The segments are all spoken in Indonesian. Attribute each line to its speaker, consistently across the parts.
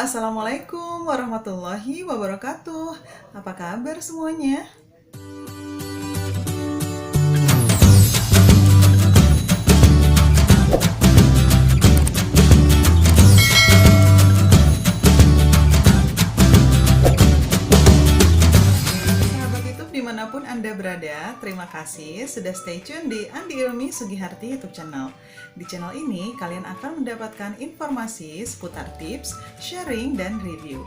Speaker 1: Assalamualaikum warahmatullahi wabarakatuh. Apa kabar semuanya? Sahabat YouTube dimanapun Anda berada, terima kasih sudah stay tune di Andi Ilmi Sugiharti YouTube channel. Di channel ini, kalian akan mendapatkan informasi seputar tips, sharing, dan review.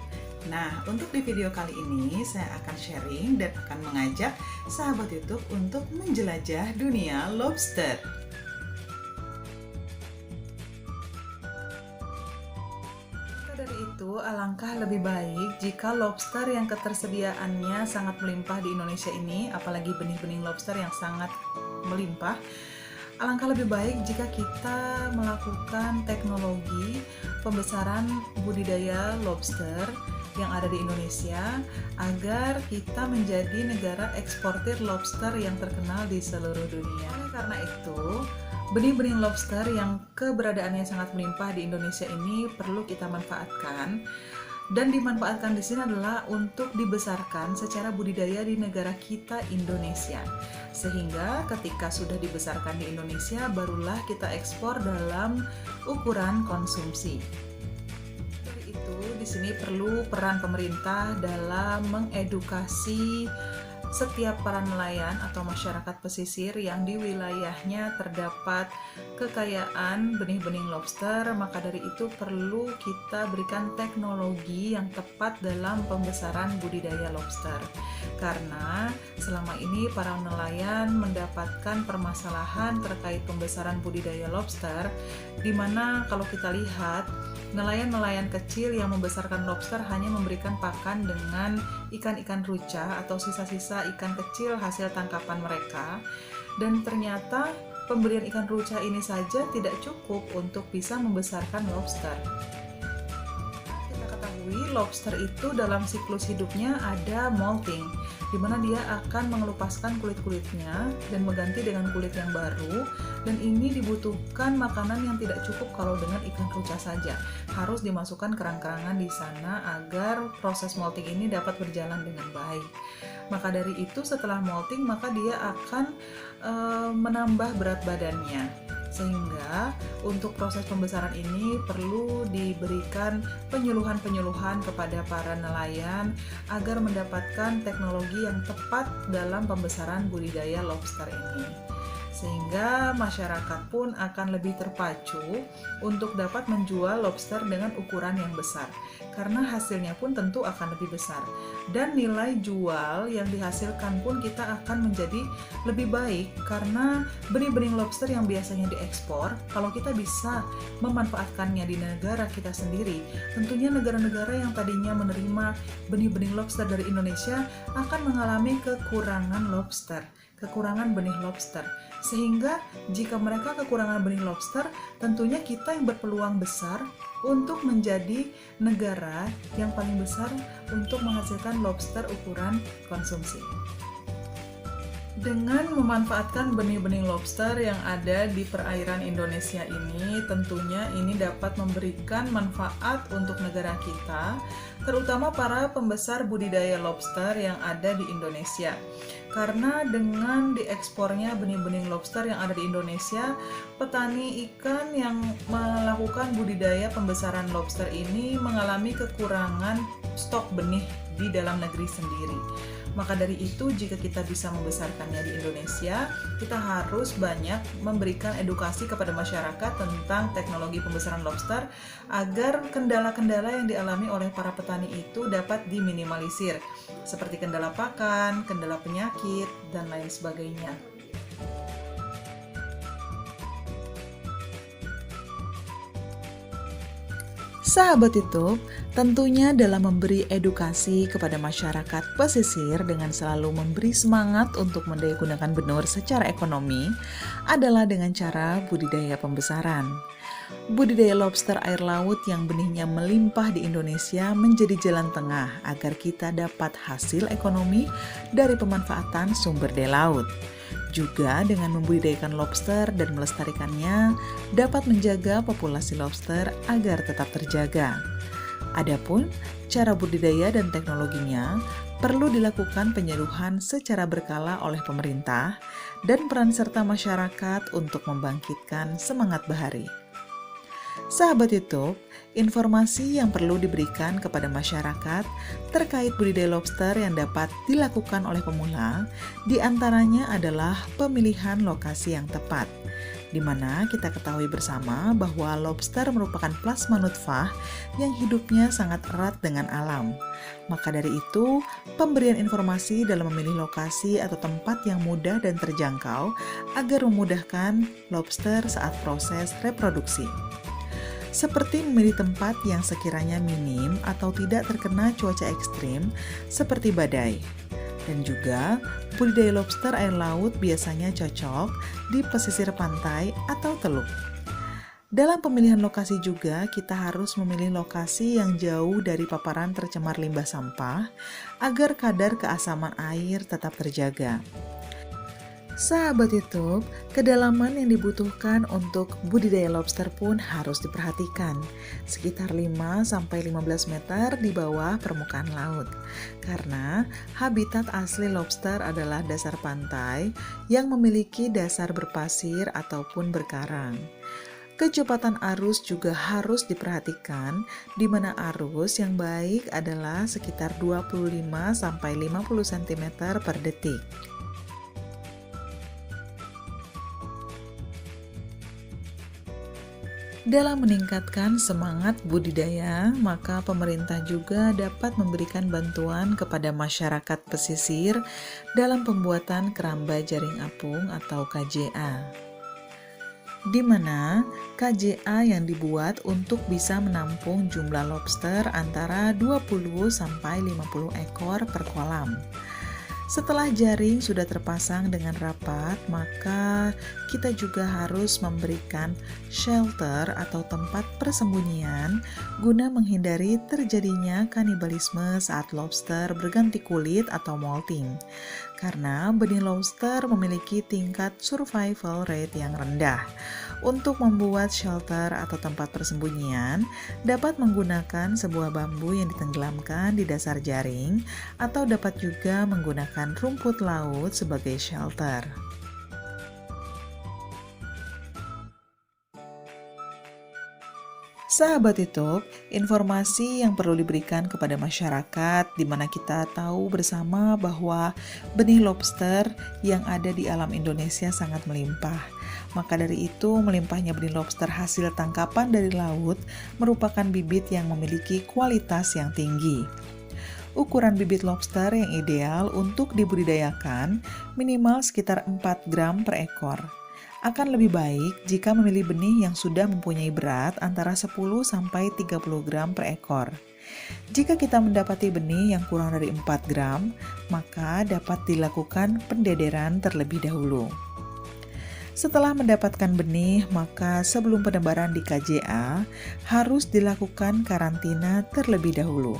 Speaker 1: Nah, untuk di video kali ini, saya akan sharing dan akan mengajak sahabat YouTube untuk menjelajah dunia lobster. Dari itu, alangkah lebih baik jika lobster yang ketersediaannya sangat melimpah di Indonesia ini, apalagi benih-benih lobster yang sangat melimpah, alangkah lebih baik jika kita melakukan teknologi pembesaran budidaya lobster yang ada di Indonesia agar kita menjadi negara eksportir lobster yang terkenal di seluruh dunia. Karena itu, benih-benih lobster yang keberadaannya sangat melimpah di Indonesia ini perlu kita manfaatkan, dan dimanfaatkan di sini adalah untuk dibesarkan secara budidaya di negara kita Indonesia. Sehingga ketika sudah dibesarkan di Indonesia, barulah kita ekspor dalam ukuran konsumsi. Dari itu, di sini perlu peran pemerintah dalam mengedukasi setiap para nelayan atau masyarakat pesisir yang di wilayahnya terdapat kekayaan benih-benih lobster. Maka dari itu perlu kita berikan teknologi yang tepat dalam pembesaran budidaya lobster, karena selama ini para nelayan mendapatkan permasalahan terkait pembesaran budidaya lobster, di mana kalau kita lihat nelayan-nelayan kecil yang membesarkan lobster hanya memberikan pakan dengan ikan-ikan ruca atau sisa-sisa ikan kecil hasil tangkapan mereka, dan ternyata pemberian ikan ruca ini saja tidak cukup untuk bisa membesarkan lobster. Kita ketahui lobster itu dalam siklus hidupnya ada molting, di mana dia akan mengelupaskan kulit-kulitnya dan mengganti dengan kulit yang baru, dan ini dibutuhkan makanan yang tidak cukup kalau dengan ikan ruca saja. Harus dimasukkan kerang-kerangan di sana agar proses molting ini dapat berjalan dengan baik. Maka dari itu setelah molting maka dia akan menambah berat badannya. Sehingga untuk proses pembesaran ini perlu diberikan penyuluhan-penyuluhan kepada para nelayan agar mendapatkan teknologi yang tepat dalam pembesaran budidaya lobster ini. Sehingga masyarakat pun akan lebih terpacu untuk dapat menjual lobster dengan ukuran yang besar, karena hasilnya pun tentu akan lebih besar, dan nilai jual yang dihasilkan pun kita akan menjadi lebih baik, karena benih-benih lobster yang biasanya diekspor, kalau kita bisa memanfaatkannya di negara kita sendiri, tentunya negara-negara yang tadinya menerima benih-benih lobster dari Indonesia akan mengalami kekurangan benih lobster. Sehingga jika mereka kekurangan benih lobster, tentunya kita yang berpeluang besar untuk menjadi negara yang paling besar untuk menghasilkan lobster ukuran konsumsi. Dengan memanfaatkan benih-benih lobster yang ada di perairan Indonesia ini, tentunya ini dapat memberikan manfaat untuk negara kita, terutama para pembesar budidaya lobster yang ada di Indonesia. Karena dengan diekspornya benih-benih lobster yang ada di Indonesia, petani ikan yang melakukan budidaya pembesaran lobster ini mengalami kekurangan stok benih di dalam negeri sendiri. Maka dari itu, jika kita bisa membesarkannya di Indonesia, kita harus banyak memberikan edukasi kepada masyarakat tentang teknologi pembesaran lobster agar kendala-kendala yang dialami oleh para petani itu dapat diminimalisir, seperti kendala pakan, kendala penyakit, dan lain sebagainya. Sahabat YouTube, tentunya dalam memberi edukasi kepada masyarakat pesisir dengan selalu memberi semangat untuk mendayagunakan benur secara ekonomi adalah dengan cara budidaya pembesaran. Budidaya lobster air laut yang benihnya melimpah di Indonesia menjadi jalan tengah agar kita dapat hasil ekonomi dari pemanfaatan sumber daya laut. Juga dengan membudidayakan lobster dan melestarikannya dapat menjaga populasi lobster agar tetap terjaga. Adapun cara budidaya dan teknologinya perlu dilakukan penyeluruhan secara berkala oleh pemerintah dan peran serta masyarakat untuk membangkitkan semangat bahari. Sahabat YouTube, informasi yang perlu diberikan kepada masyarakat terkait budidaya lobster yang dapat dilakukan oleh pemula, diantaranya adalah pemilihan lokasi yang tepat, di mana kita ketahui bersama bahwa lobster merupakan plasma nutfah yang hidupnya sangat erat dengan alam. Maka dari itu, pemberian informasi dalam memilih lokasi atau tempat yang mudah dan terjangkau agar memudahkan lobster saat proses reproduksi. Seperti memilih tempat yang sekiranya minim atau tidak terkena cuaca ekstrim seperti badai. Dan juga, budidaya lobster air laut biasanya cocok di pesisir pantai atau teluk. Dalam pemilihan lokasi juga, kita harus memilih lokasi yang jauh dari paparan tercemar limbah sampah agar kadar keasaman air tetap terjaga. Sahabat YouTube, kedalaman yang dibutuhkan untuk budidaya lobster pun harus diperhatikan, sekitar 5-15 meter di bawah permukaan laut. Karena habitat asli lobster adalah dasar pantai yang memiliki dasar berpasir ataupun berkarang. Kecepatan arus juga harus diperhatikan, di mana arus yang baik adalah sekitar 25-50 cm per detik. Dalam meningkatkan semangat budidaya, maka pemerintah juga dapat memberikan bantuan kepada masyarakat pesisir dalam pembuatan keramba jaring apung atau KJA. Di mana KJA yang dibuat untuk bisa menampung jumlah lobster antara 20-50 ekor per kolam. Setelah jaring sudah terpasang dengan rapat, maka kita juga harus memberikan shelter atau tempat persembunyian guna menghindari terjadinya kanibalisme saat lobster berganti kulit atau molting. Karena benih lobster memiliki tingkat survival rate yang rendah. Untuk membuat shelter atau tempat persembunyian, dapat menggunakan sebuah bambu yang ditenggelamkan di dasar jaring atau dapat juga menggunakan rumput laut sebagai shelter. Sahabat YouTube, informasi yang perlu diberikan kepada masyarakat di mana kita tahu bersama bahwa benih lobster yang ada di alam Indonesia sangat melimpah. Maka dari itu, melimpahnya benih lobster hasil tangkapan dari laut merupakan bibit yang memiliki kualitas yang tinggi. Ukuran bibit lobster yang ideal untuk dibudidayakan minimal sekitar 4 gram per ekor. Akan lebih baik jika memilih benih yang sudah mempunyai berat antara 10-30 gram per ekor. Jika kita mendapati benih yang kurang dari 4 gram, maka dapat dilakukan pendederan terlebih dahulu. Setelah mendapatkan benih, maka sebelum penebaran di KJA harus dilakukan karantina terlebih dahulu.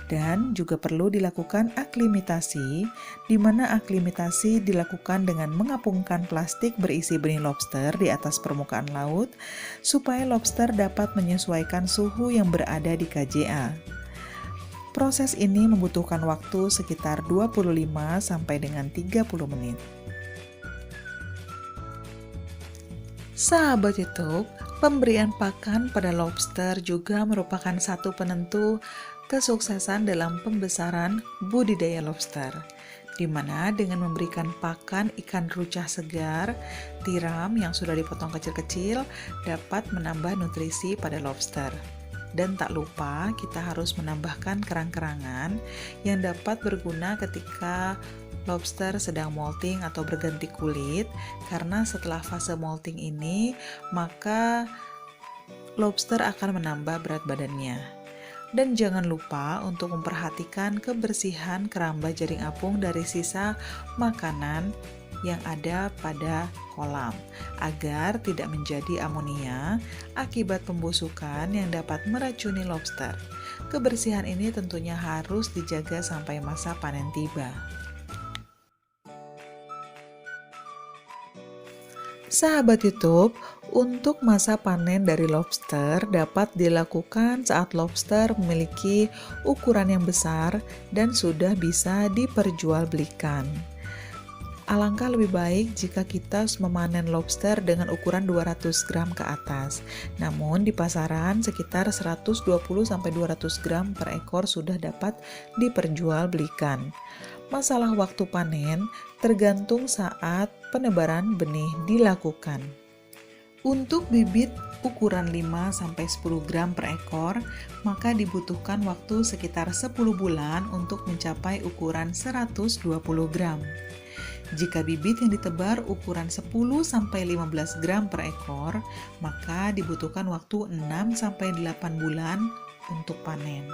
Speaker 1: Dan juga perlu dilakukan aklimatasi, di mana aklimatasi dilakukan dengan mengapungkan plastik berisi benih lobster di atas permukaan laut, supaya lobster dapat menyesuaikan suhu yang berada di KJA. Proses ini membutuhkan waktu sekitar 25 sampai dengan 30 menit. Sahabat YouTube, pemberian pakan pada lobster juga merupakan satu penentu kesuksesan dalam pembesaran budidaya lobster, di mana dengan memberikan pakan ikan rucah segar, tiram yang sudah dipotong kecil-kecil dapat menambah nutrisi pada lobster. Dan tak lupa kita harus menambahkan kerang-kerangan yang dapat berguna ketika lobster sedang molting atau berganti kulit, karena setelah fase molting ini maka lobster akan menambah berat badannya. Dan jangan lupa untuk memperhatikan kebersihan keramba jaring apung dari sisa makanan yang ada pada kolam, agar tidak menjadi amonia akibat pembusukan yang dapat meracuni lobster. Kebersihan ini tentunya harus dijaga sampai masa panen tiba. Sahabat YouTube, untuk masa panen dari lobster dapat dilakukan saat lobster memiliki ukuran yang besar dan sudah bisa diperjualbelikan. Alangkah lebih baik jika kita memanen lobster dengan ukuran 200 gram ke atas. Namun di pasaran sekitar 120-200 gram per ekor sudah dapat diperjualbelikan. Masalah waktu panen tergantung saat penebaran benih dilakukan. Untuk bibit ukuran 5-10 gram per ekor, maka dibutuhkan waktu sekitar 10 bulan untuk mencapai ukuran 120 gram. Jika bibit yang ditebar ukuran 10-15 gram per ekor, maka dibutuhkan waktu 6-8 bulan untuk panen.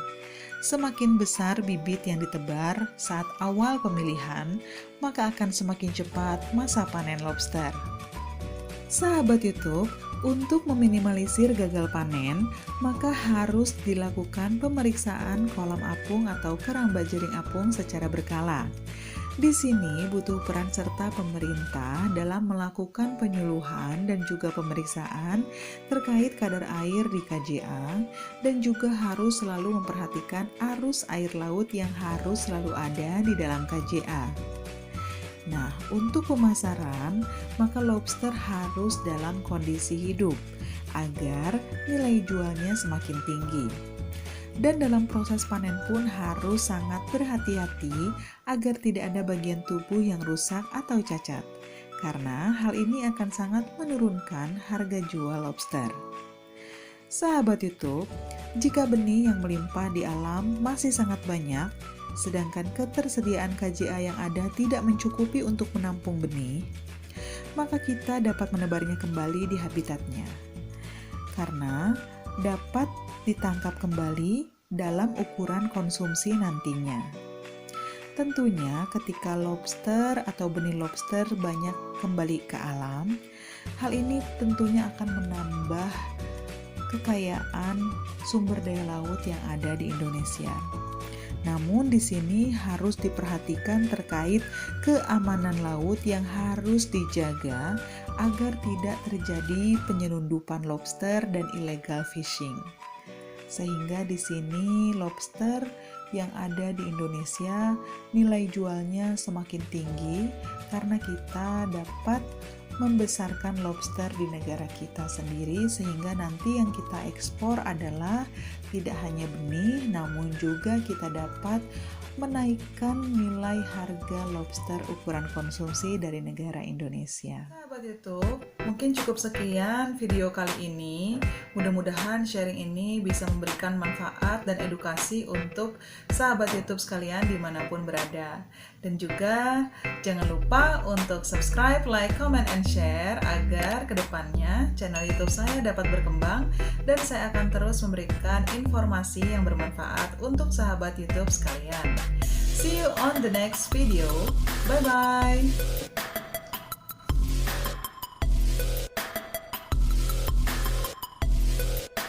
Speaker 1: Semakin besar bibit yang ditebar saat awal pemilihan, maka akan semakin cepat masa panen lobster. Sahabat YouTube, untuk meminimalisir gagal panen, maka harus dilakukan pemeriksaan kolam apung atau keramba jaring apung secara berkala. Di sini butuh peran serta pemerintah dalam melakukan penyuluhan dan juga pemeriksaan terkait kadar air di KJA, dan juga harus selalu memperhatikan arus air laut yang harus selalu ada di dalam KJA. Nah, untuk pemasaran, maka lobster harus dalam kondisi hidup agar nilai jualnya semakin tinggi. Dan dalam proses panen pun harus sangat berhati-hati agar tidak ada bagian tubuh yang rusak atau cacat, karena hal ini akan sangat menurunkan harga jual lobster. Sahabat YouTube, jika benih yang melimpah di alam masih sangat banyak, sedangkan ketersediaan KJA yang ada tidak mencukupi untuk menampung benih, maka kita dapat menebarnya kembali di habitatnya, karena dapat ditangkap kembali dalam ukuran konsumsi nantinya. Tentunya ketika lobster atau benih lobster banyak kembali ke alam, hal ini tentunya akan menambah kekayaan sumber daya laut yang ada di Indonesia. Namun di sini harus diperhatikan terkait keamanan laut yang harus dijaga agar tidak terjadi penyelundupan lobster dan illegal fishing. Sehingga di sini lobster yang ada di Indonesia nilai jualnya semakin tinggi karena kita dapat membesarkan lobster di negara kita sendiri, sehingga nanti yang kita ekspor adalah tidak hanya benih, namun juga kita dapat menaikkan nilai harga lobster ukuran konsumsi dari negara Indonesia. Sahabat YouTube, mungkin cukup sekian video kali ini. Mudah-mudahan sharing ini bisa memberikan manfaat dan edukasi untuk sahabat YouTube sekalian dimanapun berada. Dan juga jangan lupa untuk subscribe, like, comment, and share agar kedepannya channel YouTube saya dapat berkembang dan saya akan terus memberikan informasi yang bermanfaat untuk sahabat YouTube sekalian. See you on the next video. Bye-bye.